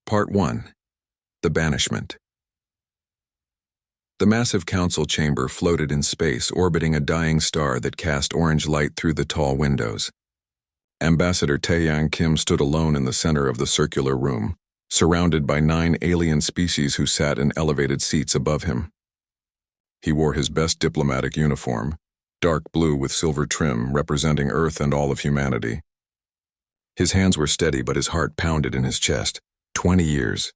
Part 1. The Banishment. The massive council chamber floated in space, orbiting a dying star that cast orange light through the tall windows. Ambassador Taeyang Kim stood alone in the center of the circular room, surrounded by 9 alien species who sat in elevated seats above him. He wore his best diplomatic uniform, dark blue with silver trim representing Earth and all of humanity. His hands were steady, but his heart pounded in his chest. 20 years.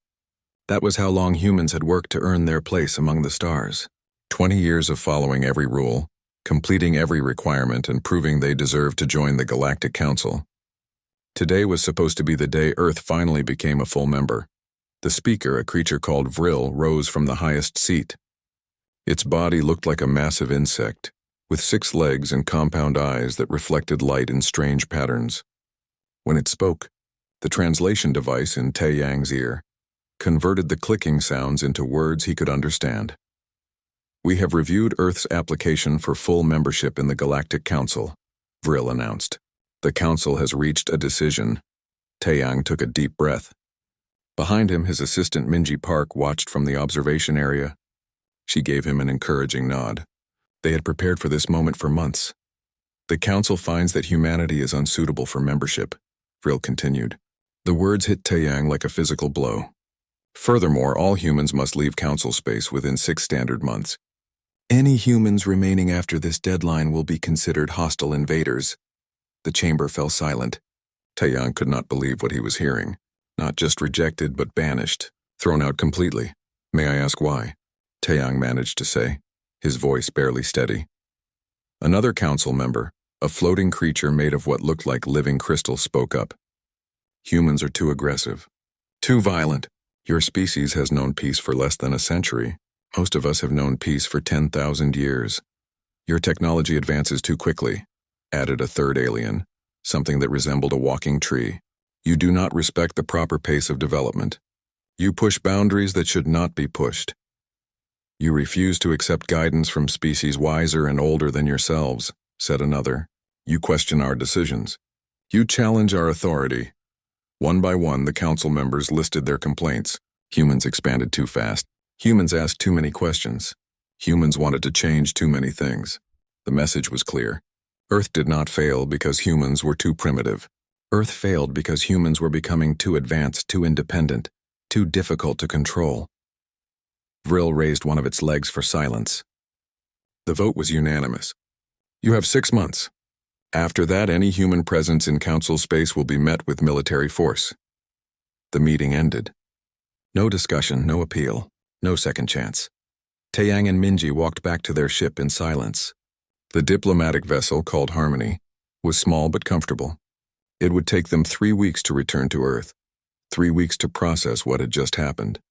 That was how long humans had worked to earn their place among the stars. 20 years of following every rule, completing every requirement, and proving they deserved to join the Galactic Council. Today was supposed to be the day Earth finally became a full member. The speaker, a creature called Vril, rose from the highest seat. Its body looked like a massive insect, with 6 legs and compound eyes that reflected light in strange patterns. When it spoke, the translation device in Taeyang's ear converted the clicking sounds into words he could understand. "We have reviewed Earth's application for full membership in the Galactic Council," Vril announced. "The Council has reached a decision." Taeyang took a deep breath. Behind him, his assistant Minji Park watched from the observation area. She gave him an encouraging nod. They had prepared for this moment for months. "The Council finds that humanity is unsuitable for membership," Vril continued. The words hit Taeyang like a physical blow. Furthermore, all humans must leave Council space within 6 standard months. "Any humans remaining after this deadline will be considered hostile invaders." The chamber fell silent. Taeyang could not believe what he was hearing. Not just rejected, but banished, thrown out completely. "May I ask why?" Taeyang managed to say, his voice barely steady. Another council member, a floating creature made of what looked like living crystal, spoke up. "Humans are too aggressive, too violent. Your species has known peace for less than a century. Most of us have known peace for 10,000 years. Your technology advances too quickly," added a third alien, something that resembled a walking tree. "You do not respect the proper pace of development. You push boundaries that should not be pushed. You refuse to accept guidance from species wiser and older than yourselves," said another. "You question our decisions. You challenge our authority." One by one, the council members listed their complaints. Humans expanded too fast. Humans asked too many questions. Humans wanted to change too many things. The message was clear. Earth did not fail because humans were too primitive. Earth failed because humans were becoming too advanced, too independent, too difficult to control. Vril raised one of its legs for silence. The vote was unanimous. "You have 6 months. After that, any human presence in council space will be met with military force." The meeting ended. No discussion, no appeal, no second chance. Taeyang and Minji walked back to their ship in silence. The diplomatic vessel, called Harmony, was small but comfortable. It would take them 3 weeks to return to Earth, 3 weeks to process what had just happened,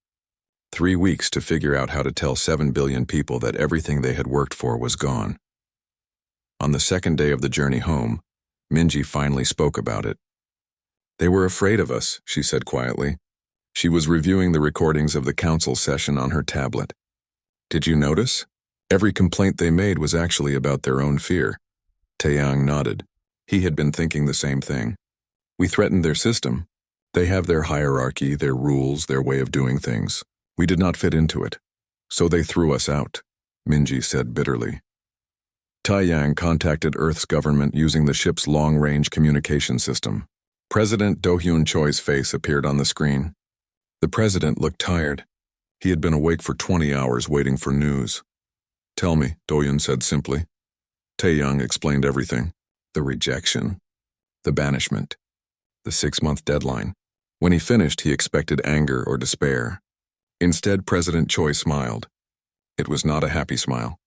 3 weeks to figure out how to tell 7 billion people that everything they had worked for was gone. On the second day of the journey home, Minji finally spoke about it. "They were afraid of us," she said quietly. She was reviewing the recordings of the council session on her tablet. "Did you notice? Every complaint they made was actually about their own fear." Taeyang nodded. He had been thinking the same thing. "We threatened their system. They have their hierarchy, their rules, their way of doing things. We did not fit into it. So they threw us out," Minji said bitterly. Taeyang contacted Earth's government using the ship's long-range communication system. President Do-hyun Choi's face appeared on the screen. The president looked tired. He had been awake for 20 hours waiting for news. "Tell me," Do-hyun said simply. Taeyang explained everything. The rejection, the banishment, the 6-month deadline. When he finished, he expected anger or despair. Instead, President Choi smiled. It was not a happy smile.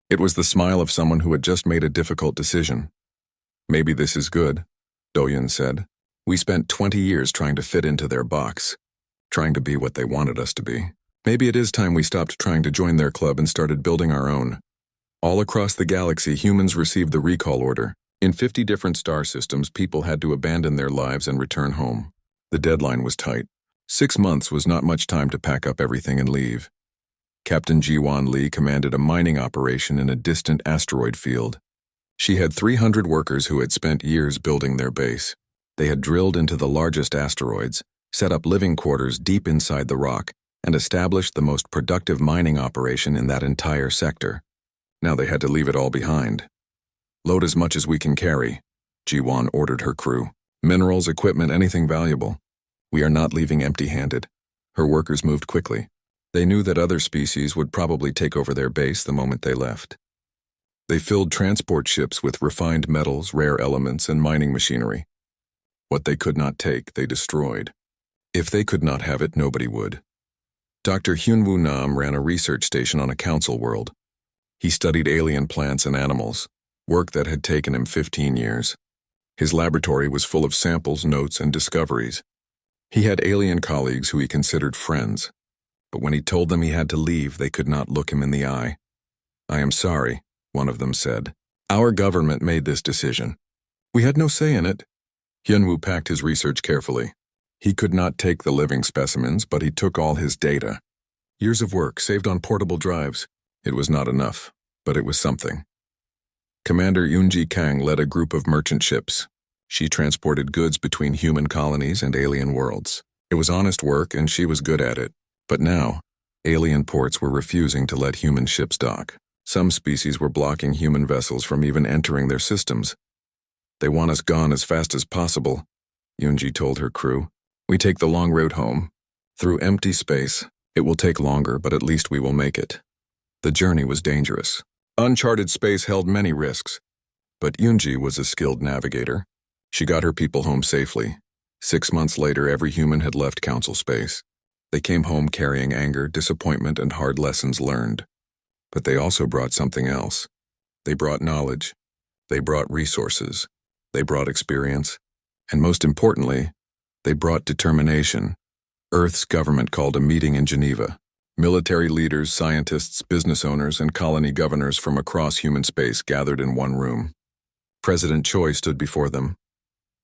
It was the smile of someone who had just made a difficult decision. "Maybe this is good," Do-hyun said. "We spent 20 years trying to fit into their box, trying to be what they wanted us to be. Maybe it is time we stopped trying to join their club and started building our own." All across the galaxy, humans received the recall order. In 50 different star systems, people had to abandon their lives and return home. The deadline was tight. 6 months was not much time to pack up everything and leave. Captain Ji-won Lee commanded a mining operation in a distant asteroid field. She had 300 workers who had spent years building their base. They had drilled into the largest asteroids, set up living quarters deep inside the rock, and established the most productive mining operation in that entire sector. Now they had to leave it all behind. "Load as much as we can carry," Jiwan ordered her crew. "Minerals, equipment, anything valuable. We are not leaving empty-handed." Her workers moved quickly. They knew that other species would probably take over their base the moment they left. They filled transport ships with refined metals, rare elements, and mining machinery. What they could not take, they destroyed. If they could not have it, nobody would. Dr. Hyunwoo Nam ran a research station on a council world. He studied alien plants and animals, work that had taken him 15 years. His laboratory was full of samples, notes, and discoveries. He had alien colleagues who he considered friends, but when he told them he had to leave, they could not look him in the eye. "I am sorry," one of them said. "Our government made this decision. We had no say in it." Hyunwoo packed his research carefully. He could not take the living specimens, but he took all his data. Years of work saved on portable drives. It was not enough, but it was something. Commander Yoonji Kang led a group of merchant ships. She transported goods between human colonies and alien worlds. It was honest work, and she was good at it. But now, alien ports were refusing to let human ships dock. Some species were blocking human vessels from even entering their systems. "They want us gone as fast as possible," Yoonji told her crew. "We take the long road home. Through empty space. It will take longer, but at least we will make it." The journey was dangerous. Uncharted space held many risks. But Yoonji was a skilled navigator. She got her people home safely. 6 months later, every human had left council space. They came home carrying anger, disappointment, and hard lessons learned. But they also brought something else. They brought knowledge. They brought resources. They brought experience. And most importantly, they brought determination. Earth's government called a meeting in Geneva. Military leaders, scientists, business owners, and colony governors from across human space gathered in one room. President Choi stood before them.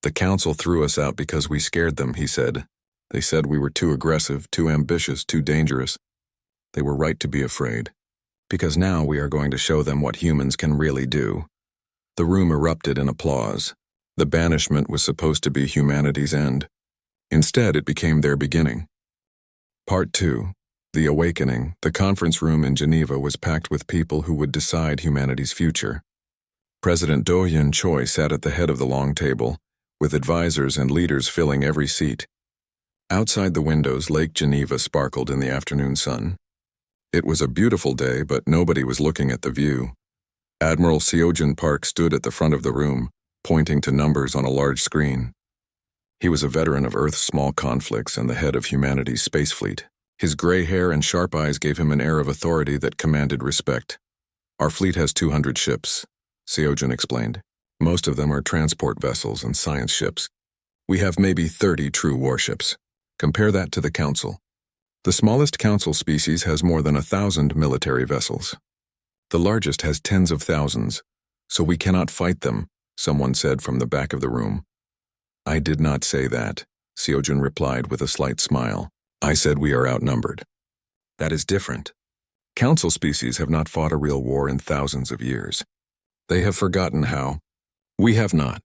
"The council threw us out because we scared them," he said. "They said we were too aggressive, too ambitious, too dangerous. They were right to be afraid. Because now we are going to show them what humans can really do." The room erupted in applause. The banishment was supposed to be humanity's end. Instead, it became their beginning. Part 2. The Awakening. The conference room in Geneva was packed with people who would decide humanity's future. President Do-hyun Choi sat at the head of the long table, with advisors and leaders filling every seat. Outside the windows, Lake Geneva sparkled in the afternoon sun. It was a beautiful day, but nobody was looking at the view. Admiral Seojin Park stood at the front of the room, pointing to numbers on a large screen. He was a veteran of Earth's small conflicts and the head of humanity's space fleet. His gray hair and sharp eyes gave him an air of authority that commanded respect. "Our fleet has 200 ships," Seojin explained. "Most of them are transport vessels and science ships. We have maybe 30 true warships. Compare that to the Council. The smallest Council species has more than 1,000 military vessels. The largest has tens of thousands, so we cannot fight them," someone said from the back of the room. "I did not say that," Seojin replied with a slight smile. "I said we are outnumbered. That is different. Council species have not fought a real war in thousands of years. They have forgotten how. We have not.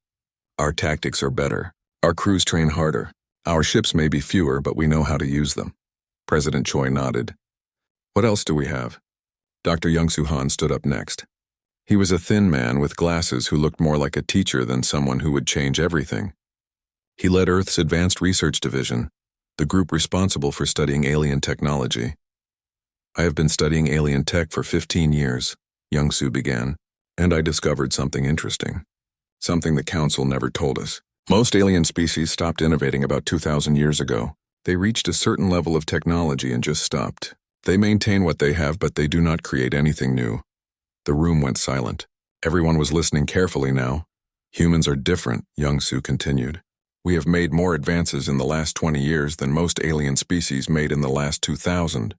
Our tactics are better. Our crews train harder. Our ships may be fewer, but we know how to use them." President Choi nodded. "What else do we have?" Dr. Young-Soo Han stood up next. He was a thin man with glasses who looked more like a teacher than someone who would change everything. He led Earth's Advanced Research Division, the group responsible for studying alien technology. "I have been studying alien tech for 15 years, Young-Soo began, and I discovered something interesting. Something the Council never told us. Most alien species stopped innovating about 2,000 years ago. They reached a certain level of technology and just stopped. They maintain what they have, but they do not create anything new." The room went silent. Everyone was listening carefully now. "Humans are different," Young-Soo continued. "We have made more advances in the last 20 years than most alien species made in the last 2,000.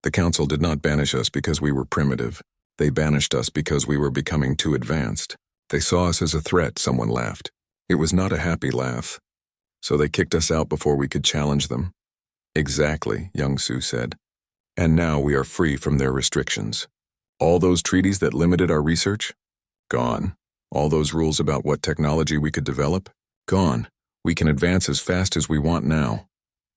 The Council did not banish us because we were primitive. They banished us because we were becoming too advanced. They saw us as a threat," someone laughed. It was not a happy laugh. "So they kicked us out before we could challenge them." "Exactly," Young-Soo said. "And now we are free from their restrictions. All those treaties that limited our research? Gone. All those rules about what technology we could develop? Gone. We can advance as fast as we want now."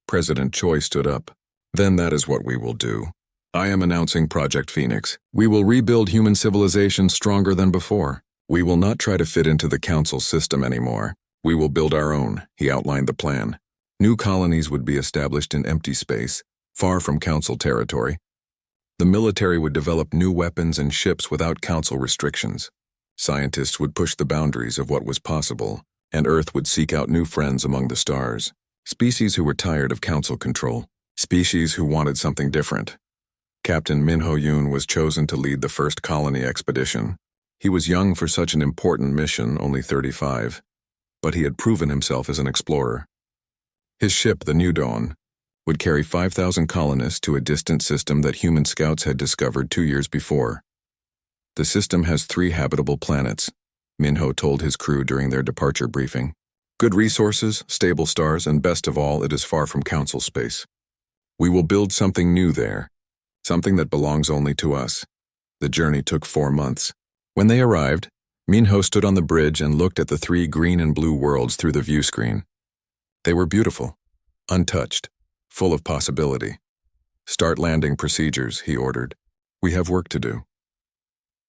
President Choi stood up. Then that is what we will do. I am announcing Project Phoenix. We will rebuild human civilization stronger than before. We will not try to fit into the council system anymore. We will build our own, he outlined the plan. New colonies would be established in empty space, far from council territory. The military would develop new weapons and ships without council restrictions. Scientists would push the boundaries of what was possible, and Earth would seek out new friends among the stars. Species who were tired of council control. Species who wanted something different. Captain Min Ho-yoon was chosen to lead the first colony expedition. He was young for such an important mission, only 35, but he had proven himself as an explorer. His ship, the New Dawn, would carry 5,000 colonists to a distant system that human scouts had discovered 2 years before. The system has 3 habitable planets, Min-ho told his crew during their departure briefing. Good resources, stable stars, and best of all, it is far from council space. We will build something new there, something that belongs only to us. The journey took 4 months. When they arrived, Min-ho stood on the bridge and looked at the 3 green and blue worlds through the view screen. They were beautiful, untouched, full of possibility. Start landing procedures, he ordered. We have work to do.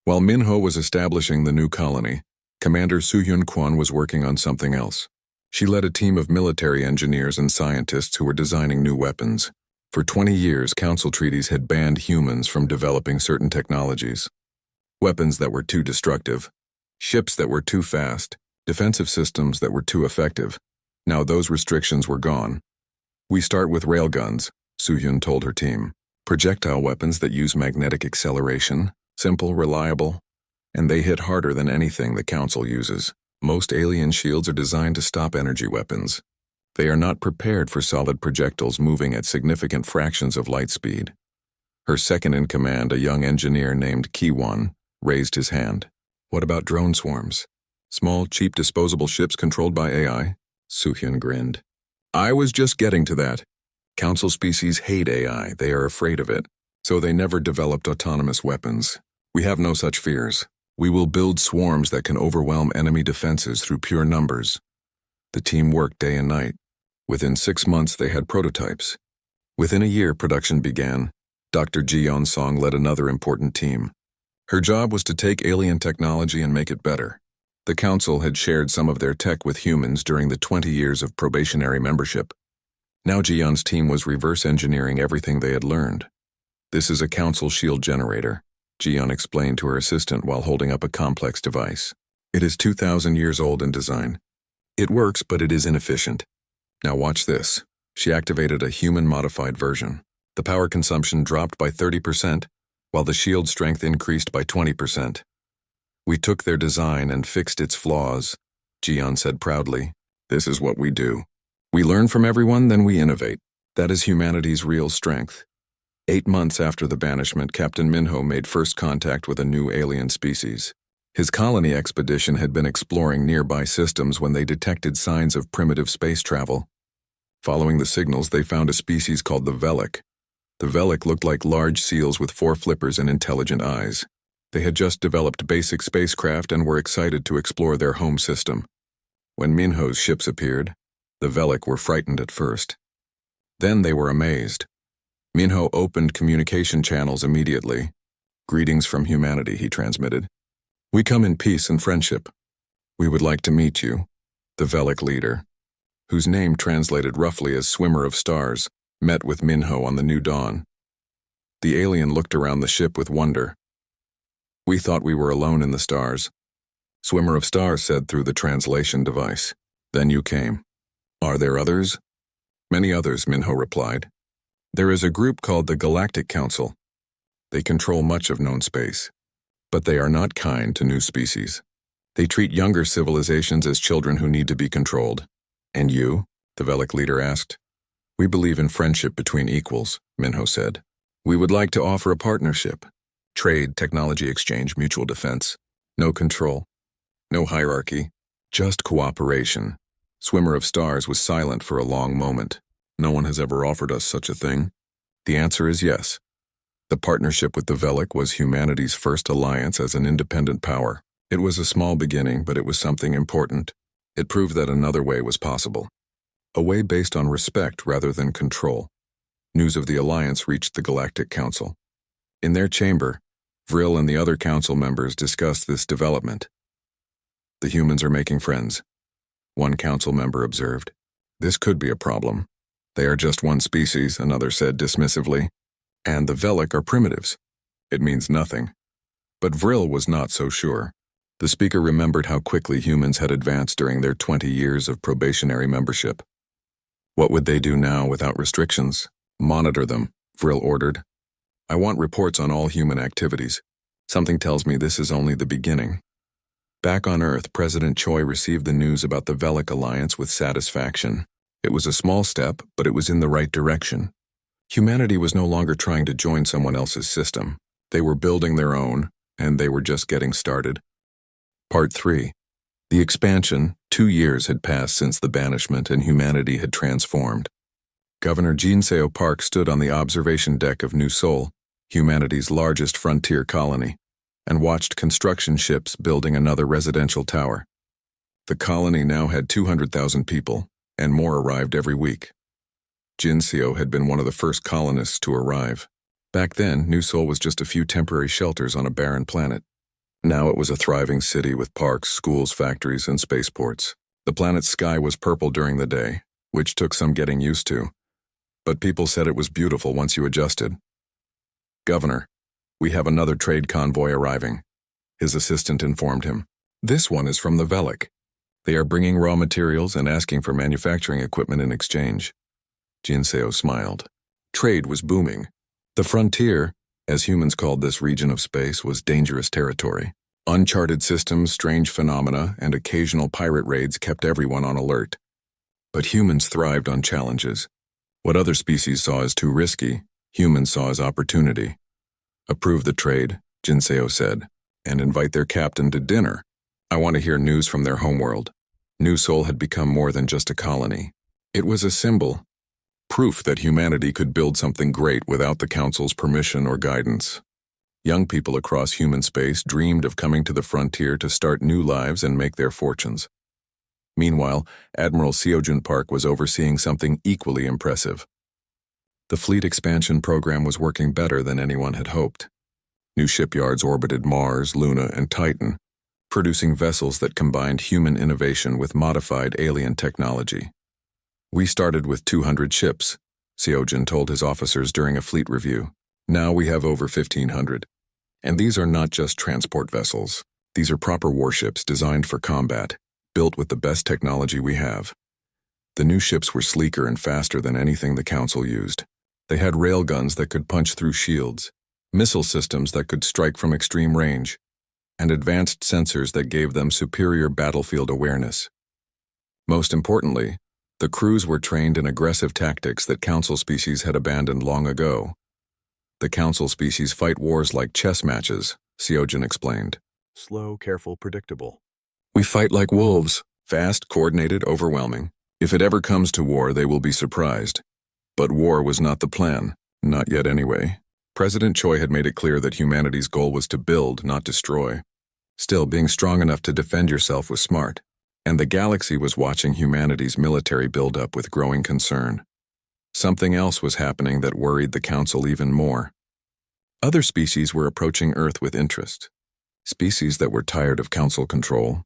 While Min-ho was establishing the new colony, Commander Soo-hyun Kwon was working on something else. She led a team of military engineers and scientists who were designing new weapons. For 20 years, council treaties had banned humans from developing certain technologies. Weapons that were too destructive, ships that were too fast, defensive systems that were too effective. Now those restrictions were gone. We start with railguns, Soo-hyun told her team. Projectile weapons that use magnetic acceleration, simple, reliable, and they hit harder than anything the council uses. Most alien shields are designed to stop energy weapons. They are not prepared for solid projectiles moving at significant fractions of light speed. Her second-in-command, a young engineer named Ki-won, raised his hand. What about drone swarms? Small, cheap, disposable ships controlled by AI? Soo-hyun grinned. I was just getting to that. Council species hate AI, they are afraid of it, so they never developed autonomous weapons. We have no such fears. We will build swarms that can overwhelm enemy defenses through pure numbers. The team worked day and night. Within 6 months, they had prototypes. Within a year, production began. Dr. Ji Yeon-song led another important team. Her job was to take alien technology and make it better. The council had shared some of their tech with humans during the 20 years of probationary membership. Now Ji Yeon's team was reverse engineering everything they had learned. This is a council shield generator, Ji Yeon explained to her assistant while holding up a complex device. It is 2,000 years old in design. It works, but it is inefficient. Now watch this. She activated a human-modified version. The power consumption dropped by 30%, while the shield strength increased by 20%. We took their design and fixed its flaws, Ji Yeon said proudly. This is what we do. We learn from everyone, then we innovate. That is humanity's real strength. 8 months after the banishment, Captain Min-ho made first contact with a new alien species. His colony expedition had been exploring nearby systems when they detected signs of primitive space travel. Following the signals, they found a species called the Velek. The Velek looked like large seals with 4 flippers and intelligent eyes. They had just developed basic spacecraft and were excited to explore their home system. When Min-ho's ships appeared, the Velek were frightened at first. Then they were amazed. Min-ho opened communication channels immediately. Greetings from humanity, he transmitted. We come in peace and friendship. We would like to meet you, the Velek leader, whose name translated roughly as Swimmer of Stars, met with Min-ho on the New Dawn. The alien looked around the ship with wonder. We thought we were alone in the stars. Swimmer of Stars said through the translation device. Then you came. Are there others? Many others, Min-ho replied. There is a group called the Galactic Council. They control much of known space. But they are not kind to new species. They treat younger civilizations as children who need to be controlled. And you? The Velek leader asked. We believe in friendship between equals, Min-ho said. We would like to offer a partnership. Trade, technology exchange, mutual defense. No control. No hierarchy. Just cooperation. Swimmer of Stars was silent for a long moment. No one has ever offered us such a thing. The answer is yes. The partnership with the Velek was humanity's first alliance as an independent power. It was a small beginning, but it was something important. It proved that another way was possible. a way based on respect rather than control. News of the alliance reached the Galactic Council. In their chamber, Vril and the other council members discussed this development. The humans are making friends, one council member observed. This could be a problem. They are just one species, another said dismissively. And the Velic are primitives. It means nothing. But Vril was not so sure. The speaker remembered how quickly humans had advanced during their 20 years of probationary membership. What would they do now without restrictions? Monitor them, Vril ordered. I want reports on all human activities. Something tells me this is only the beginning. Back on Earth, President Choi received the news about the Velic alliance with satisfaction. It was a small step, but it was in the right direction. Humanity was no longer trying to join someone else's system. They were building their own, and they were just getting started. Part 3. The expansion. 2 years had passed since the banishment, and humanity had transformed. Governor Jinseo Park stood on the observation deck of New Seoul, humanity's largest frontier colony, and watched construction ships building another residential tower. The colony now had 200,000 people, and more arrived every week. Jinseo had been one of the first colonists to arrive. Back then, New Seoul was just a few temporary shelters on a barren planet. Now it was a thriving city with parks, schools, factories, and spaceports. The planet's sky was purple during the day, which took some getting used to. But people said it was beautiful once you adjusted. Governor, we have another trade convoy arriving, his assistant informed him. This one is from the Velic. They are bringing raw materials and asking for manufacturing equipment in exchange. Jinseo smiled. Trade was booming. The frontier, as humans called this region of space, was dangerous territory. Uncharted systems, strange phenomena, and occasional pirate raids kept everyone on alert. But humans thrived on challenges. What other species saw as too risky, humans saw as opportunity. Approve the trade, Jinseo said, and invite their captain to dinner. I want to hear news from their homeworld. New Seoul had become more than just a colony. It was a symbol, proof that humanity could build something great without the Council's permission or guidance. Young people across human space dreamed of coming to the frontier to start new lives and make their fortunes. Meanwhile, Admiral Seojun Park was overseeing something equally impressive. The fleet expansion program was working better than anyone had hoped. New shipyards orbited Mars, Luna, and Titan, producing vessels that combined human innovation with modified alien technology. We started with 200 ships, Seojun told his officers during a fleet review. Now we have over 1,500. And these are not just transport vessels. These are proper warships designed for combat, built with the best technology we have. The new ships were sleeker and faster than anything the Council used. They had railguns that could punch through shields, missile systems that could strike from extreme range, and advanced sensors that gave them superior battlefield awareness. Most importantly, the crews were trained in aggressive tactics that Council species had abandoned long ago. The Council species fight wars like chess matches, Seojun explained. Slow, careful, predictable. We fight like wolves, fast, coordinated, overwhelming. If it ever comes to war, they will be surprised. But war was not the plan, not yet anyway. President Choi had made it clear that humanity's goal was to build, not destroy. Still, being strong enough to defend yourself was smart, and the galaxy was watching humanity's military buildup with growing concern. Something else was happening that worried the Council even more. Other species were approaching Earth with interest. Species that were tired of Council control,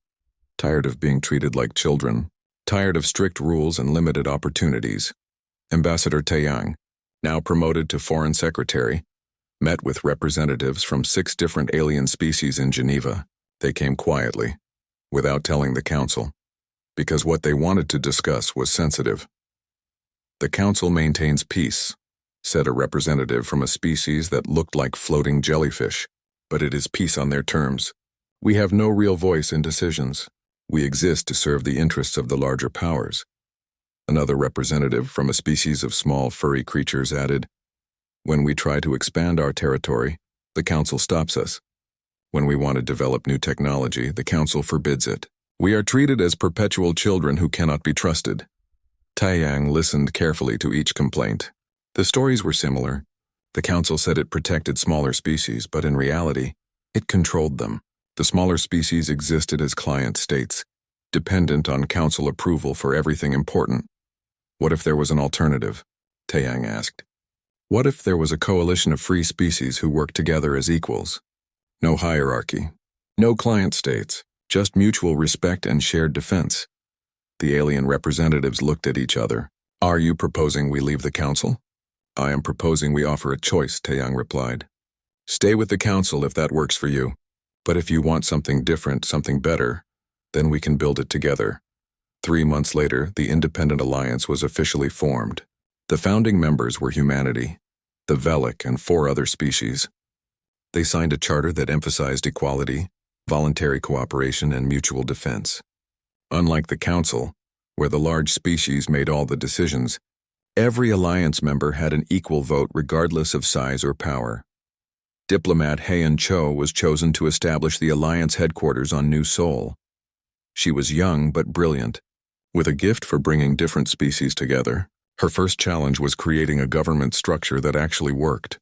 tired of being treated like children, tired of strict rules and limited opportunities. Ambassador Taeyang, now promoted to Foreign Secretary, met with representatives from 6 different alien species in Geneva. They came quietly, without telling the Council, because what they wanted to discuss was sensitive. The Council maintains peace, said a representative from a species that looked like floating jellyfish, but it is peace on their terms. We have no real voice in decisions. We exist to serve the interests of the larger powers. Another representative from a species of small furry creatures added, when we try to expand our territory, the Council stops us. When we want to develop new technology, the Council forbids it. We are treated as perpetual children who cannot be trusted. Taeyang listened carefully to each complaint. The stories were similar. The Council said it protected smaller species, but in reality, it controlled them. The smaller species existed as client states, dependent on Council approval for everything important. What if there was an alternative? Taeyang asked. What if there was a coalition of free species who worked together as equals? No hierarchy, no client states, just mutual respect and shared defense. The alien representatives looked at each other. Are you proposing we leave the council? I am proposing we offer a choice, Taeyang replied. Stay with the council if that works for you. But if you want something different, something better, then we can build it together. 3 months later, the Independent Alliance was officially formed. The founding members were humanity, the Velic, and 4 other species. They signed a charter that emphasized equality, voluntary cooperation, and mutual defense. Unlike the council, where the large species made all the decisions, every alliance member had an equal vote regardless of size or power. Diplomat Heian Cho was chosen to establish the alliance headquarters on New Seoul. She was young but brilliant, with a gift for bringing different species together. Her first challenge was creating a government structure that actually worked.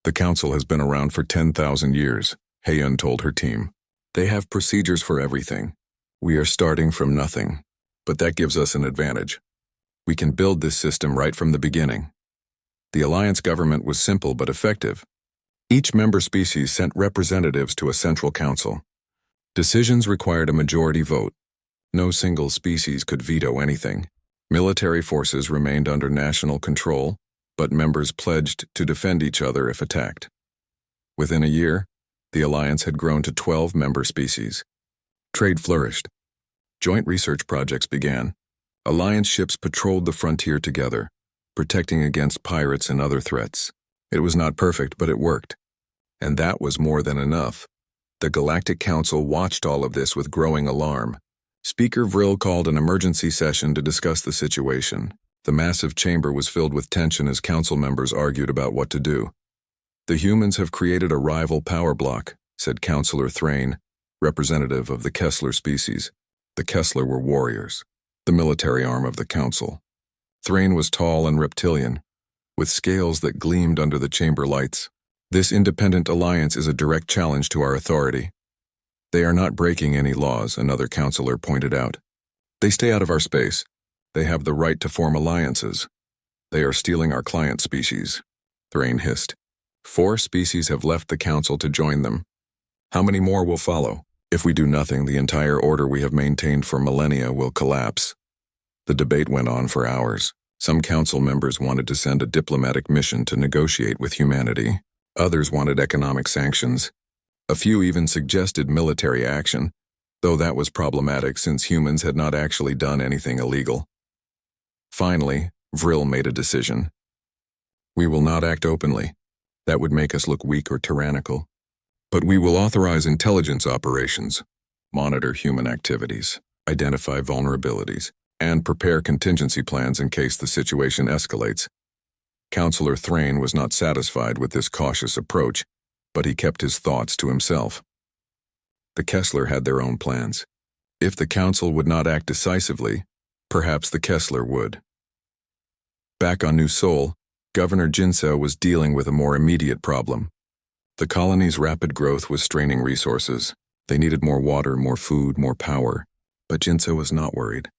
The council has been around for 10,000 years, Heian told her team. They have procedures for everything. We are starting from nothing, but that gives us an advantage. We can build this system right from the beginning. The alliance government was simple but effective. Each member species sent representatives to a central council. Decisions required a majority vote. No single species could veto anything. Military forces remained under national control, but members pledged to defend each other if attacked. Within a year, the alliance had grown to 12 member species. Trade flourished. Joint research projects began. Alliance ships patrolled the frontier together, protecting against pirates and other threats. It was not perfect, but it worked. And that was more than enough. The Galactic Council watched all of this with growing alarm. Speaker Vril called an emergency session to discuss the situation. The massive chamber was filled with tension as council members argued about what to do. The humans have created a rival power block, said Councillor Thrain, representative of the Kessler species. The Kessler were warriors, the military arm of the council. Thrain was tall and reptilian, with scales that gleamed under the chamber lights. This independent alliance is a direct challenge to our authority. They are not breaking any laws, another councillor pointed out. They stay out of our space. They have the right to form alliances. They are stealing our client species, Thrain hissed. 4 species have left the council to join them. How many more will follow? If we do nothing, the entire order we have maintained for millennia will collapse. The debate went on for hours. Some council members wanted to send a diplomatic mission to negotiate with humanity. Others wanted economic sanctions. A few even suggested military action, though that was problematic since humans had not actually done anything illegal. Finally, Vril made a decision. We will not act openly. That would make us look weak or tyrannical. But we will authorize intelligence operations, monitor human activities, identify vulnerabilities, and prepare contingency plans in case the situation escalates. Councillor Thrain was not satisfied with this cautious approach, but he kept his thoughts to himself. The Kessler had their own plans. If the council would not act decisively, perhaps the Kessler would. Back on New Seoul, Governor Jinseo was dealing with a more immediate problem. The colony's rapid growth was straining resources. They needed more water, more food, more power. But Jinseo was not worried.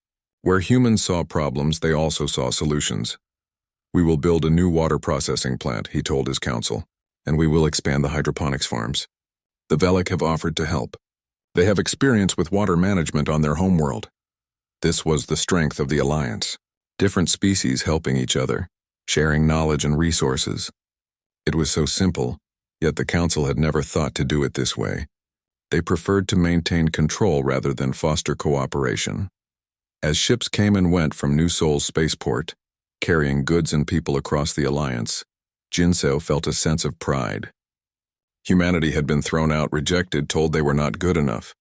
Where humans saw problems, they also saw solutions. We will build a new water processing plant, he told his council, and we will expand the hydroponics farms. The Velic have offered to help. They have experience with water management on their homeworld. This was the strength of the alliance. Different species helping each other, sharing knowledge and resources. It was so simple, yet the council had never thought to do it this way. They preferred to maintain control rather than foster cooperation. As ships came and went from New Seoul's spaceport, carrying goods and people across the alliance, Jinseo felt a sense of pride. Humanity had been thrown out, rejected, told they were not good enough.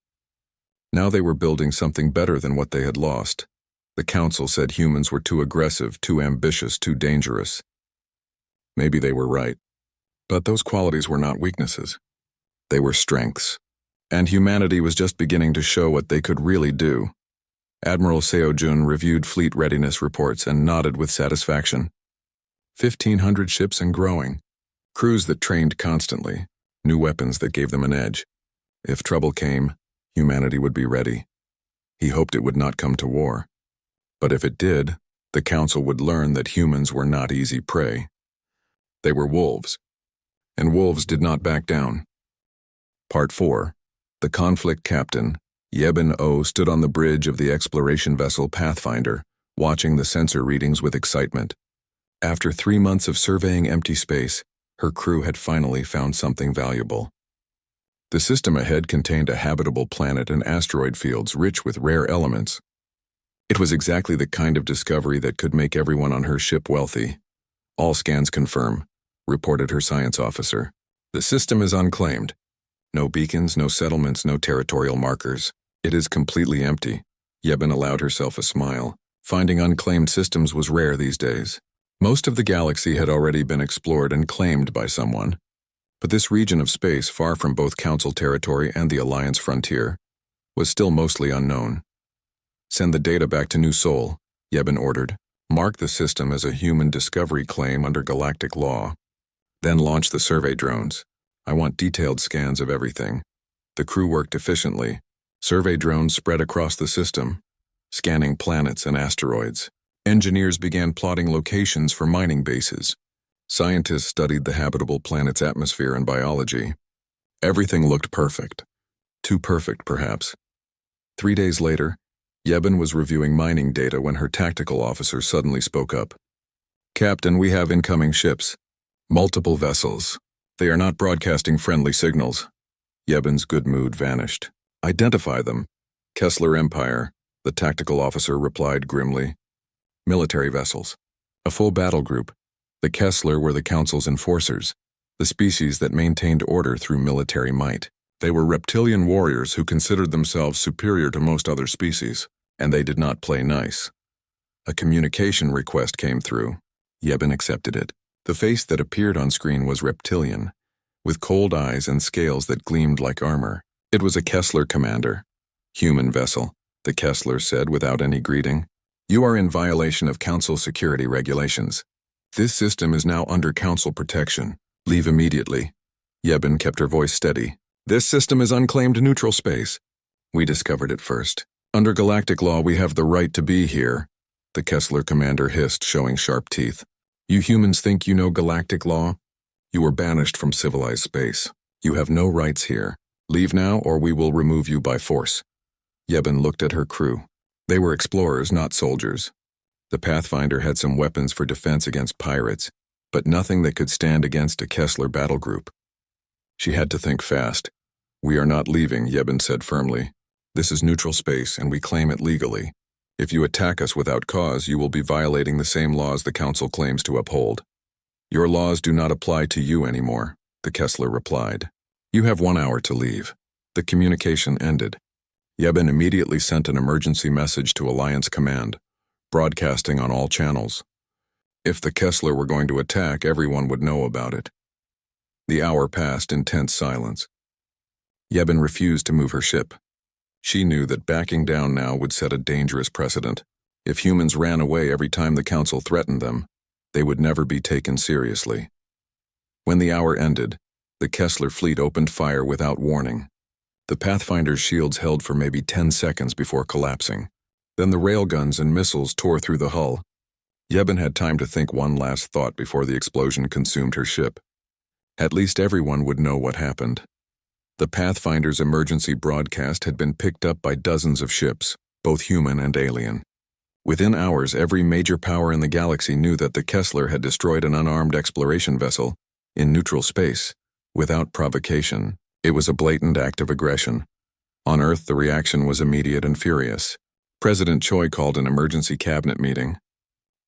Now they were building something better than what they had lost. The council said humans were too aggressive, too ambitious, too dangerous. Maybe they were right. But those qualities were not weaknesses. They were strengths. And humanity was just beginning to show what they could really do. Admiral Seo-jun reviewed fleet readiness reports and nodded with satisfaction. 1,500 ships and growing. Crews that trained constantly. New weapons that gave them an edge. If trouble came, humanity would be ready. He hoped it would not come to war. But if it did, The Council would learn that humans were not easy prey. They were wolves, and wolves did not back down. Part 4. The conflict captain, Yeben O, stood on the bridge of the exploration vessel Pathfinder, watching the sensor readings with excitement. After 3 months of surveying empty space, her crew had finally found something valuable. The system ahead contained a habitable planet and asteroid fields rich with rare elements. It was exactly the kind of discovery that could make everyone on her ship wealthy. All scans confirm, reported her science officer. The system is unclaimed. No beacons, no settlements, no territorial markers. It is completely empty. Yeben allowed herself a smile. Finding unclaimed systems was rare these days. Most of the galaxy had already been explored and claimed by someone. But this region of space, far from both Council territory and the Alliance frontier, was still mostly unknown. Send the data back to New Sol, Yeben ordered. Mark the system as a human discovery claim under galactic law. Then launch the survey drones. I want detailed scans of everything. The crew worked efficiently. Survey drones spread across the system, scanning planets and asteroids. Engineers began plotting locations for mining bases. Scientists studied the habitable planet's atmosphere and biology. Everything looked perfect. Too perfect, perhaps. 3 days later, Yeben was reviewing mining data when her tactical officer suddenly spoke up. Captain, we have incoming ships. Multiple vessels. They are not broadcasting friendly signals. Yeben's good mood vanished. Identify them. Kessler Empire, the tactical officer replied grimly. Military vessels. A full battle group. The Kessler were the Council's enforcers, the species that maintained order through military might. They were reptilian warriors who considered themselves superior to most other species, and they did not play nice. A communication request came through. Yeben accepted it. The face that appeared on screen was reptilian, with cold eyes and scales that gleamed like armor. It was a Kessler commander. Human vessel, the Kessler said without any greeting. You are in violation of Council security regulations. This system is now under Council protection. Leave immediately. Yeben kept her voice steady. This system is unclaimed neutral space. We discovered it first. Under galactic law, we have the right to be here, the Kessler commander hissed, showing sharp teeth. You humans think you know galactic law? You were banished from civilized space. You have no rights here. Leave now or we will remove you by force. Yeben looked at her crew. They were explorers, not soldiers. The Pathfinder had some weapons for defense against pirates, but nothing that could stand against a Kessler battle group. She had to think fast. We are not leaving, Yeben said firmly. This is neutral space and we claim it legally. If you attack us without cause, you will be violating the same laws the Council claims to uphold. Your laws do not apply to you anymore, the Kessler replied. You have 1 hour to leave. The communication ended. Yeben immediately sent an emergency message to Alliance Command, broadcasting on all channels. If the Kessler were going to attack, everyone would know about it. The hour passed in tense silence. Yeben refused to move her ship. She knew that backing down now would set a dangerous precedent. If humans ran away every time the Council threatened them, they would never be taken seriously. When the hour ended, the Kessler fleet opened fire without warning. The Pathfinder's shields held for maybe 10 seconds before collapsing. Then the railguns and missiles tore through the hull. Yeben had time to think one last thought before the explosion consumed her ship. At least everyone would know what happened. The Pathfinder's emergency broadcast had been picked up by dozens of ships, both human and alien. Within hours, every major power in the galaxy knew that the Kessler had destroyed an unarmed exploration vessel in neutral space, without provocation. It was a blatant act of aggression. On Earth, the reaction was immediate and furious. President Choi called an emergency cabinet meeting.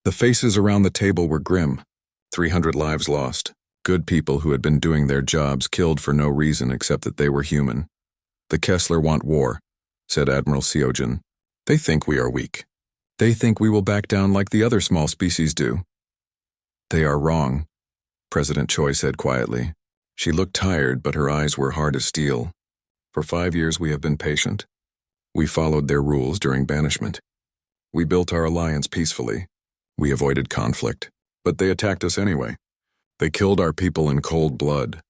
The faces around the table were grim. 300 lives lost. Good people who had been doing their jobs killed for no reason except that they were human. The Kessler want war, said Admiral Seogen. They think we are weak. They think we will back down like the other small species do. They are wrong, President Choi said quietly. She looked tired, but her eyes were hard as steel. For 5 years we have been patient. We followed their rules during banishment. We built our alliance peacefully. We avoided conflict, but they attacked us anyway. They killed our people in cold blood.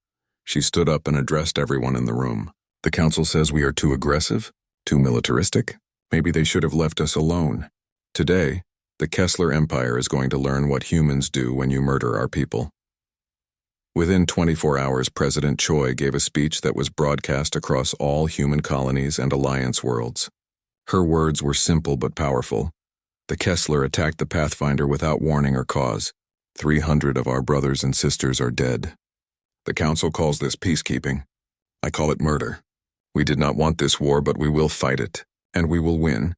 She stood up and addressed everyone in the room. The Council says we are too aggressive, too militaristic. Maybe they should have left us alone. Today, The Kessler Empire is going to learn what humans do when you murder our people. Within 24 hours, President Choi gave a speech that was broadcast across all human colonies and alliance worlds. Her words were simple but powerful. The Kessler attacked the Pathfinder without warning or cause. 300 of our brothers and sisters are dead. The Council calls this peacekeeping. I call it murder. We did not want this war, but we will fight it, and we will win.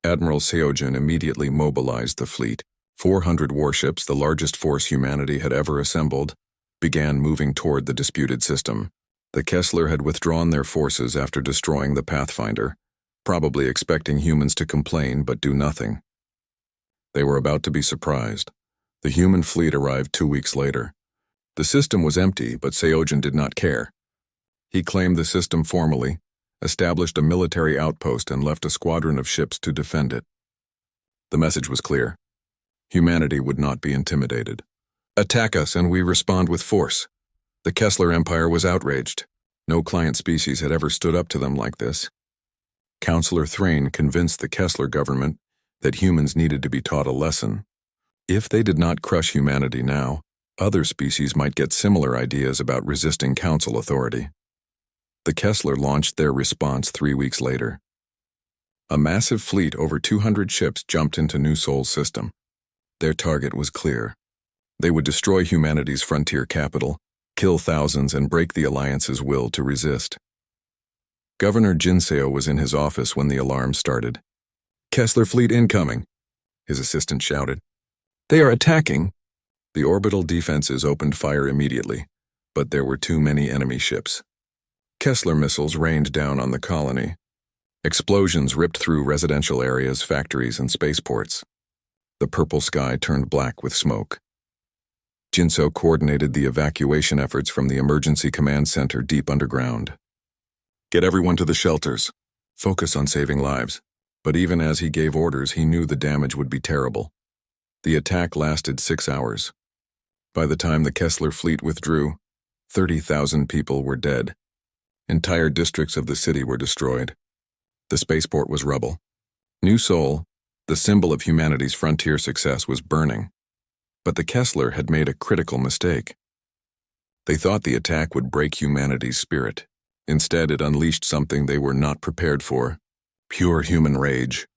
Admiral Seojin immediately mobilized the fleet. 400 warships, the largest force humanity had ever assembled, began moving toward the disputed system. The Kessler had withdrawn their forces after destroying the Pathfinder, probably expecting humans to complain but do nothing. They were about to be surprised. The human fleet arrived 2 weeks later. The system was empty, but Seojin did not care. He claimed the system formally, established a military outpost, and left a squadron of ships to defend it. The message was clear. Humanity would not be intimidated. Attack us and we respond with force. The Kessler Empire was outraged. No client species had ever stood up to them like this. Counselor Thrain convinced the Kessler government that humans needed to be taught a lesson. If they did not crush humanity now, other species might get similar ideas about resisting council authority. The Kessler launched their response 3 weeks later. A massive fleet, over 200 ships, jumped into New Sol's system. Their target was clear. They would destroy humanity's frontier capital, kill thousands, and break the Alliance's will to resist. Governor Jinseo was in his office when the alarm started. "Kessler fleet incoming," his assistant shouted. "They are attacking." The orbital defenses opened fire immediately, but there were too many enemy ships. Kessler missiles rained down on the colony. Explosions ripped through residential areas, factories, and spaceports. The purple sky turned black with smoke. Jinseo coordinated the evacuation efforts from the emergency command center deep underground. "Get everyone to the shelters. Focus on saving lives." But even as he gave orders, he knew the damage would be terrible. The attack lasted 6 hours. By the time the Kessler fleet withdrew, 30,000 people were dead. Entire districts of the city were destroyed. The spaceport was rubble. New Sol, the symbol of humanity's frontier success, was burning. But the Kessler had made a critical mistake. They thought the attack would break humanity's spirit. Instead, it unleashed something they were not prepared for: pure human rage.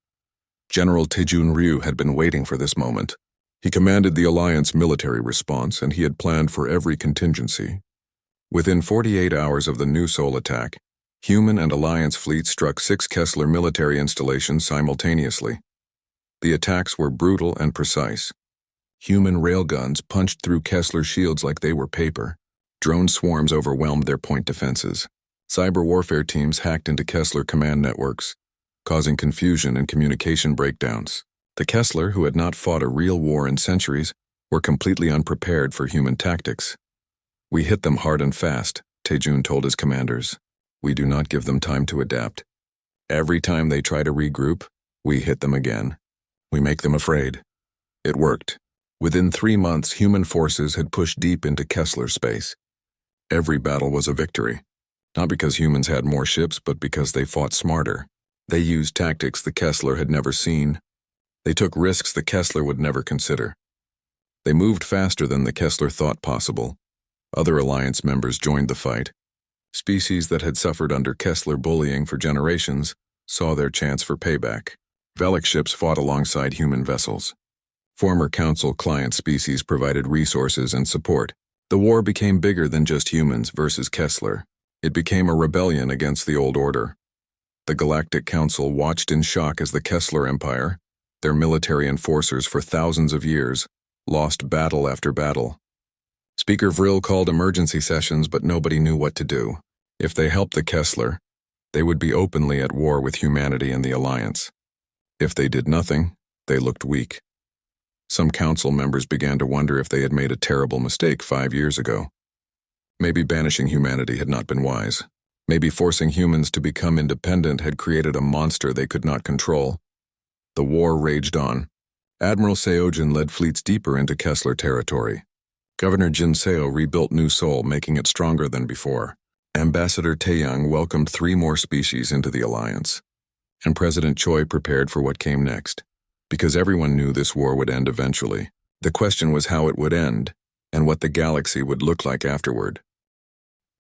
General Taejun Ryu had been waiting for this moment. He commanded the Alliance military response, and he had planned for every contingency. Within 48 hours of the New Sol attack, human and Alliance fleets struck 6 Kessler military installations simultaneously. The attacks were brutal and precise. Human railguns punched through Kessler shields like they were paper. Drone swarms overwhelmed their point defenses. Cyber warfare teams hacked into Kessler command networks, causing confusion and communication breakdowns. The Kessler, who had not fought a real war in centuries, were completely unprepared for human tactics. "We hit them hard and fast," Taejun told his commanders. "We do not give them time to adapt. Every time they try to regroup, we hit them again. We make them afraid." It worked. Within 3 months, human forces had pushed deep into Kessler space. Every battle was a victory, not because humans had more ships, but because they fought smarter. They used tactics the Kessler had never seen. They took risks the Kessler would never consider. They moved faster than the Kessler thought possible. Other Alliance members joined the fight. Species that had suffered under Kessler bullying for generations saw their chance for payback. Velic ships fought alongside human vessels. Former Council client species provided resources and support. The war became bigger than just humans versus Kessler. It became a rebellion against the old order. The Galactic Council watched in shock as the Kessler Empire, their military enforcers for thousands of years, lost battle after battle. Speaker Vril called emergency sessions, but nobody knew what to do. If they helped the Kessler, they would be openly at war with humanity and the Alliance. If they did nothing, they looked weak. Some council members began to wonder if they had made a terrible mistake 5 years ago. Maybe banishing humanity had not been wise. Maybe forcing humans to become independent had created a monster they could not control. The war raged on. Admiral Seojin led fleets deeper into Kessler territory. Governor Jinseo rebuilt New Sol, making it stronger than before. Ambassador Taeyang welcomed 3 more species into the Alliance. And President Choi prepared for what came next. because everyone knew this war would end eventually. The question was how it would end, and what the galaxy would look like afterward.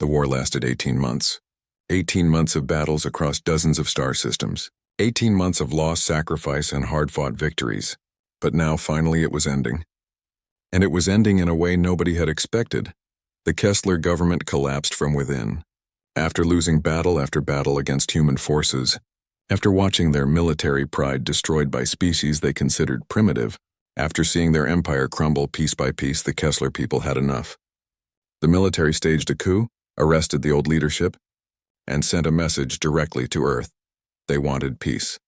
The war lasted 18 months. 18 months of battles across dozens of star systems. 18 months of loss, sacrifice, and hard-fought victories. But now, finally, it was ending. And it was ending in a way nobody had expected. The Kessler government collapsed from within. After losing battle after battle against human forces, after watching their military pride destroyed by species they considered primitive, after seeing their empire crumble piece by piece, the Kessler people had enough. The military staged a coup, arrested the old leadership, and sent a message directly to Earth. They wanted peace.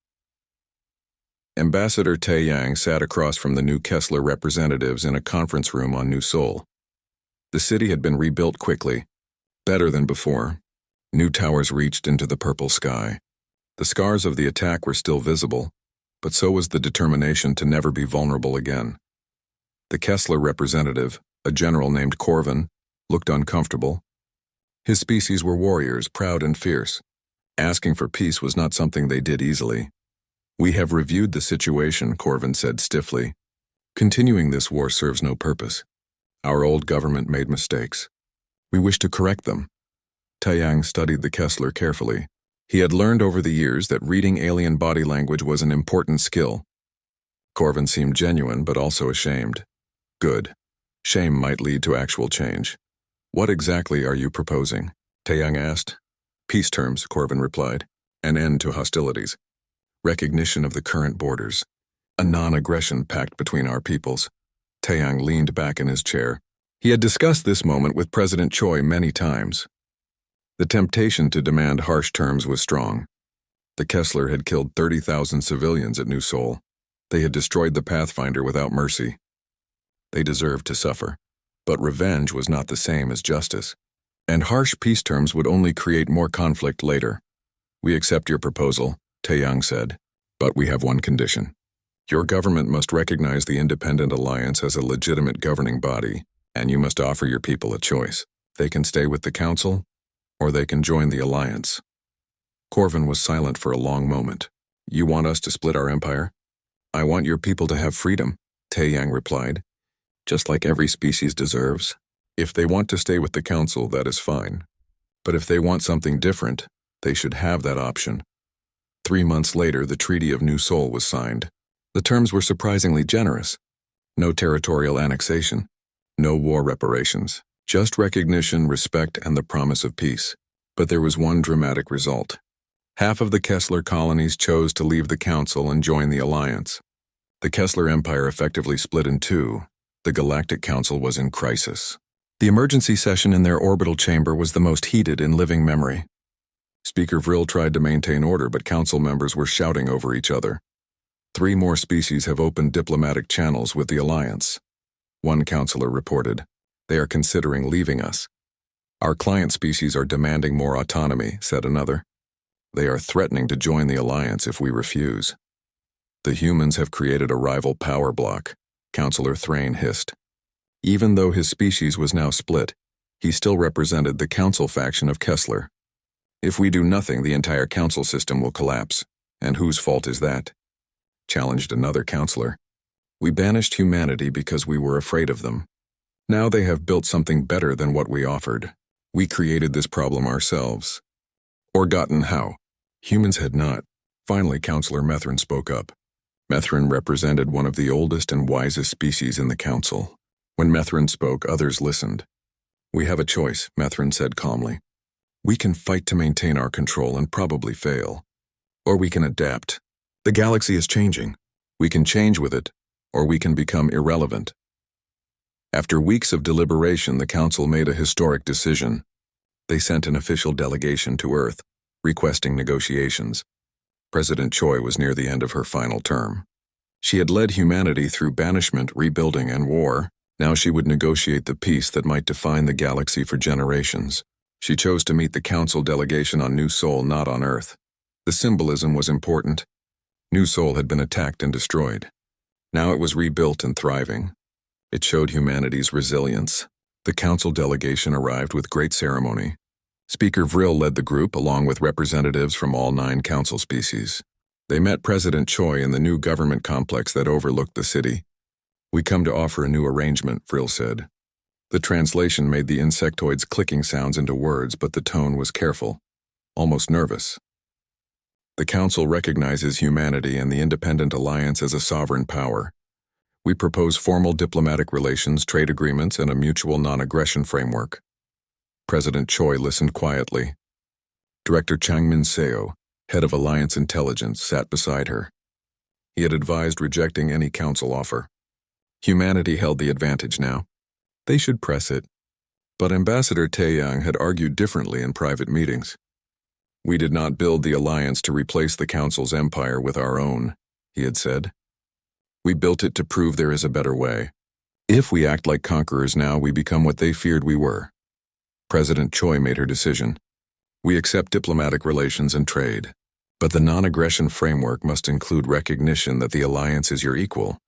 Ambassador Taeyang sat across from the new Kessler representatives in a conference room on New Seoul. The city had been rebuilt quickly, better than before. New towers reached into the purple sky. The scars of the attack were still visible, but so was the determination to never be vulnerable again. The Kessler representative, a general named Corvin, looked uncomfortable. His species were warriors, proud and fierce. Asking for peace was not something they did easily. "We have reviewed the situation," Corvin said stiffly. "Continuing this war serves no purpose. Our old government made mistakes. We wish to correct them." Taeyang studied the Kessler carefully. He had learned over the years that reading alien body language was an important skill. Corvin seemed genuine but also ashamed. Good. Shame might lead to actual change. "What exactly are you proposing?" Taeyang asked. "Peace terms," Corvin replied. "An end to hostilities. Recognition of the current borders. A non-aggression pact between our peoples." Taeyang leaned back in his chair. He had discussed this moment with President Choi many times. The temptation to demand harsh terms was strong. The Kessler had killed 30,000 civilians at New Seoul. They had destroyed the Pathfinder without mercy. They deserved to suffer. But revenge was not the same as justice. And harsh peace terms would only create more conflict later. "We accept your proposal," Taeyang said, "but we have one condition. Your government must recognize the Independent Alliance as a legitimate governing body, and you must offer your people a choice. They can stay with the Council, or they can join the Alliance." Corvin was silent for a long moment. "You want us to split our empire?" "I want your people to have freedom," Taeyang replied, "just like every species deserves. If they want to stay with the Council, that is fine. But if they want something different, they should have that option." 3 months later, the Treaty of New Seoul was signed. The terms were surprisingly generous. No territorial annexation, no war reparations, just recognition, respect, and the promise of peace. But there was one dramatic result. Half of the Kessler colonies chose to leave the Council and join the Alliance. The Kessler Empire effectively split in two. The Galactic Council was in crisis. The emergency session in their orbital chamber was the most heated in living memory. Speaker Vril tried to maintain order, but council members were shouting over each other. 3 more species have opened diplomatic channels with the Alliance. One councillor reported, "They are considering leaving us." "Our client species are demanding more autonomy," said another. "They are threatening to join the Alliance if we refuse." "The humans have created a rival power block," Councillor Thrain hissed. Even though his species was now split, he still represented the Council faction of Kessler. "If we do nothing, the entire Council system will collapse. And whose fault is that?" challenged another councillor. "We banished humanity because we were afraid of them. Now they have built something better than what we offered. We created this problem ourselves." "Forgotten how?" "Humans had not." Finally, Councillor Methrin spoke up. Methrin represented one of the oldest and wisest species in the Council. When Methrin spoke, others listened. "We have a choice," Methrin said calmly. "We can fight to maintain our control and probably fail. Or we can adapt. The galaxy is changing. We can change with it, or we can become irrelevant." After weeks of deliberation, the Council made a historic decision. They sent an official delegation to Earth, requesting negotiations. President Choi was near the end of her final term. She had led humanity through banishment, rebuilding, and war. Now she would negotiate the peace that might define the galaxy for generations. She chose to meet the Council delegation on New Seoul, not on Earth. The symbolism was important. New Seoul had been attacked and destroyed. Now it was rebuilt and thriving. It showed humanity's resilience. The Council delegation arrived with great ceremony. Speaker Vril led the group along with representatives from all 9 Council species. They met President Choi in the new government complex that overlooked the city. "We come to offer a new arrangement," Frill said. The translation made the insectoid's clicking sounds into words, but the tone was careful, almost nervous. "The Council recognizes humanity and the Independent Alliance as a sovereign power. We propose formal diplomatic relations, trade agreements, and a mutual non-aggression framework." President Choi listened quietly. Director Chang Min-seo, head of Alliance Intelligence, sat beside her. He had advised rejecting any Council offer. Humanity held the advantage now. They should press it. But Ambassador Taeyang had argued differently in private meetings. "We did not build the Alliance to replace the Council's empire with our own," he had said. "We built it to prove there is a better way. If we act like conquerors now, we become what they feared we were." President Choi made her decision. "We accept diplomatic relations and trade. But the non-aggression framework must include recognition that the Alliance is your equal,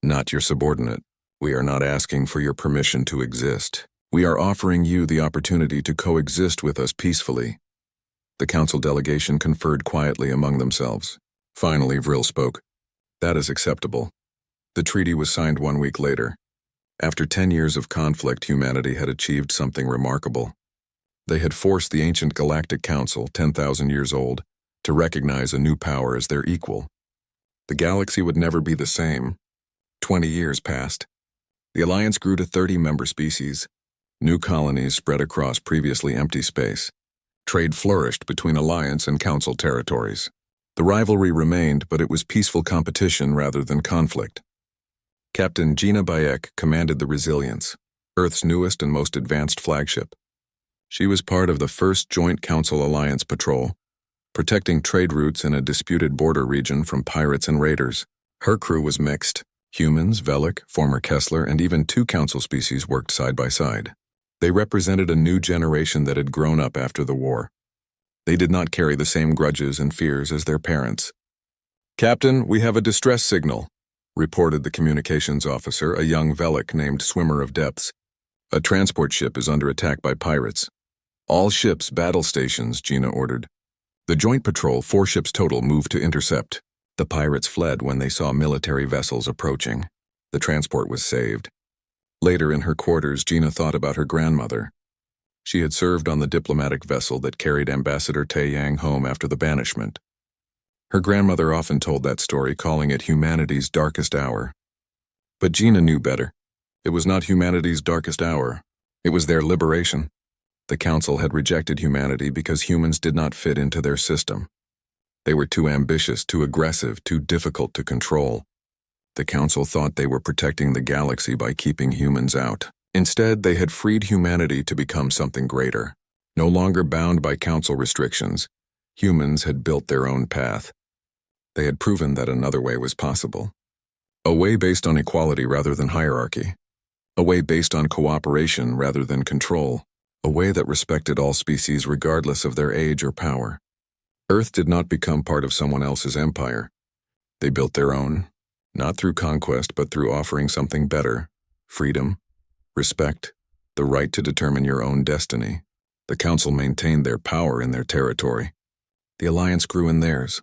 not your subordinate. We are not asking for your permission to exist. We are offering you the opportunity to coexist with us peacefully." The Council delegation conferred quietly among themselves. Finally, Vril spoke. "That is acceptable." The treaty was signed 1 week later. After 10 years of conflict, humanity had achieved something remarkable. They had forced the ancient Galactic Council, 10,000 years old, to recognize a new power as their equal. The galaxy would never be the same. 20 years passed. The Alliance grew to 30 member species. New colonies spread across previously empty space. Trade flourished between Alliance and Council territories. The rivalry remained, but it was peaceful competition rather than conflict. Captain Gina Bayek commanded the Resilience, Earth's newest and most advanced flagship. She was part of the first Joint Council-Alliance patrol, protecting trade routes in a disputed border region from pirates and raiders. Her crew was mixed. Humans, Velik, former Kessler, and even 2 Council species worked side by side. They represented a new generation that had grown up after the war. They did not carry the same grudges and fears as their parents. "Captain, we have a distress signal," reported the communications officer, a young Velik named Swimmer of Depths. "A transport ship is under attack by pirates." "All ships, battle stations," Gina ordered. The joint patrol, 4 ships total, moved to intercept. The pirates fled when they saw military vessels approaching. The transport was saved. Later in her quarters, Gina thought about her grandmother. She had served on the diplomatic vessel that carried Ambassador Taeyang home after the banishment. Her grandmother often told that story, calling it humanity's darkest hour. But Gina knew better. It was not humanity's darkest hour. It was their liberation. The Council had rejected humanity because humans did not fit into their system. They were too ambitious, too aggressive, too difficult to control. The Council thought they were protecting the galaxy by keeping humans out. Instead, they had freed humanity to become something greater. No longer bound by Council restrictions, humans had built their own path. They had proven that another way was possible. A way based on equality rather than hierarchy. A way based on cooperation rather than control. A way that respected all species regardless of their age or power. Earth did not become part of someone else's empire. They built their own, not through conquest but through offering something better: freedom, respect, the right to determine your own destiny. The Council maintained their power in their territory. The Alliance grew in theirs.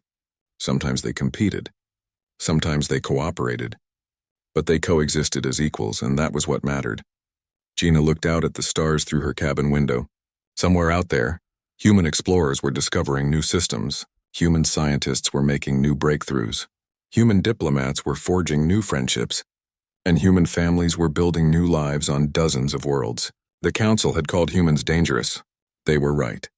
Sometimes they competed. Sometimes they cooperated. But they coexisted as equals, and that was what mattered. Gina looked out at the stars through her cabin window. Somewhere out there, human explorers were discovering new systems. Human scientists were making new breakthroughs. Human diplomats were forging new friendships. And human families were building new lives on dozens of worlds. The Council had called humans dangerous. They were right.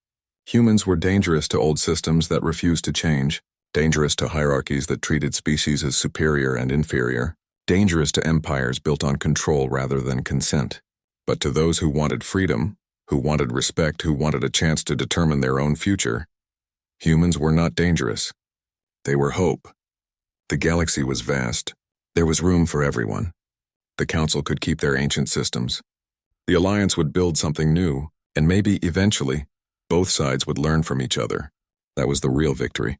Humans were dangerous to old systems that refused to change, dangerous to hierarchies that treated species as superior and inferior, dangerous to empires built on control rather than consent. But to those who wanted freedom, who wanted respect, who wanted a chance to determine their own future, humans were not dangerous. They were hope. The galaxy was vast. There was room for everyone. The Council could keep their ancient systems. The Alliance would build something new, and maybe, eventually, both sides would learn from each other. That was the real victory.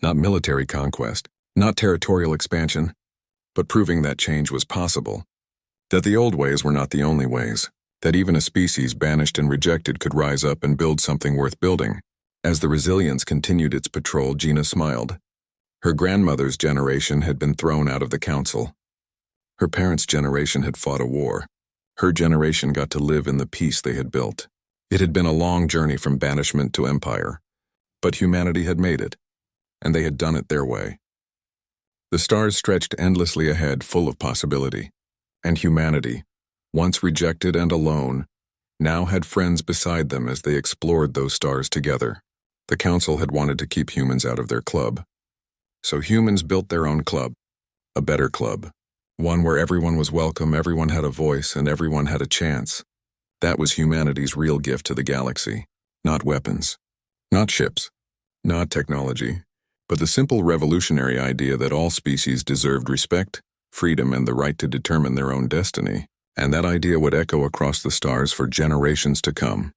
Not military conquest, not territorial expansion, but proving that change was possible. That the old ways were not the only ways. That even a species banished and rejected could rise up and build something worth building. As the Resilience continued its patrol, Gina smiled. Her grandmother's generation had been thrown out of the council. Her parents' generation had fought a war. Her generation got to live in the peace they had built. It had been a long journey from banishment to empire, but humanity had made it, and they had done it their way. The stars stretched endlessly ahead, full of possibility, and humanity, once rejected and alone, now had friends beside them as they explored those stars together. The council had wanted to keep humans out of their club, so humans built their own club, a better club, one where everyone was welcome, everyone had a voice, and everyone had a chance. That was humanity's real gift to the galaxy. Not weapons, not ships, not technology, but the simple revolutionary idea that all species deserved respect, freedom, and the right to determine their own destiny. And that idea would echo across the stars for generations to come.